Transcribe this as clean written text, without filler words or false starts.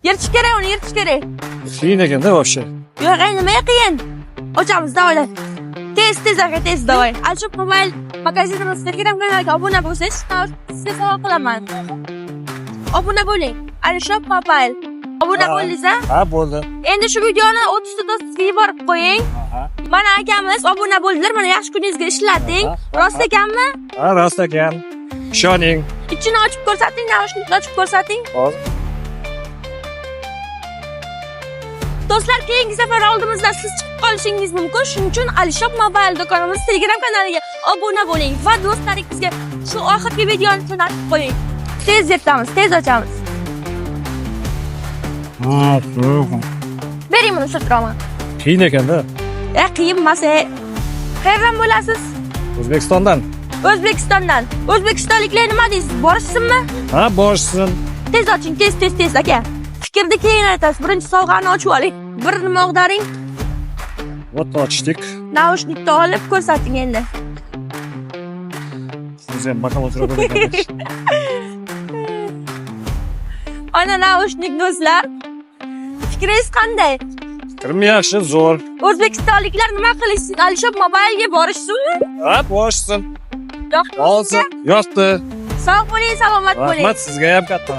Yirtish kerak, uni yirtish kerak. Qiyin ekanda вообще. Yo'q, nimaga qiyin? Ochamiz, davay. Tez aka, tez davay. Alshub mobil magazinimizga Telegram kanaliga obuna bo'lsangiz, sizga sovg'a qilaman. Obuna bo'ling. Alshub mobil. Obuna bo'ldingiz a? Ha, bo'ldi. Endi shu videoni 30 ta do'stingizga yuborib qo'ying. Mana akamiz obuna bo'ldilar. Mana yaxshi kuningizga ishlating. Rost ekanmi? Ha, rost ekan. Ishoning. Ichini ochib ko'rsating, naushnikni ochib ko'rsating. Hozir. Do'stlar, keyingi safar oldimizda siz chiqib qolishingiz mumkin. Shuning uchun Alishop Mobile do'konimiz Telegram kanaliga obuna bo'ling va do'stlaringizga shu oxirgi videoni jo'natib qo'ying. Tez yetamiz, tez ochamiz. Ha, Bering buni sirtiraman. qiyin ekanda. Qiyin emas. Qayerdan bo'lasiz? O'zbekistondan. O'zbekistondan. O'zbekistonliklar nima deysiz? Borishsinmi? Ha, borsin. Tez oching, tez aka. Fikrni keyin aytasiz. Birinchi sovg'ani ochib oling. Bir nima og'daring. Вот ochdik. Naushnikni olib ko'rsating endi. Siz ham maqom o'tirib o'tirasiz. Ana naushnik do'stlar. Fikringiz qanday? Fikrim yaxshi, zo'r. O'zbekistonliklar nima qilishsin? Alishop Mobile'ga borishsinmi? Ha, borsin. Yo'q. Olsin. Yo'qdi. Sog' bo'ling, salomat bo'ling. Rahmat sizga ham katta.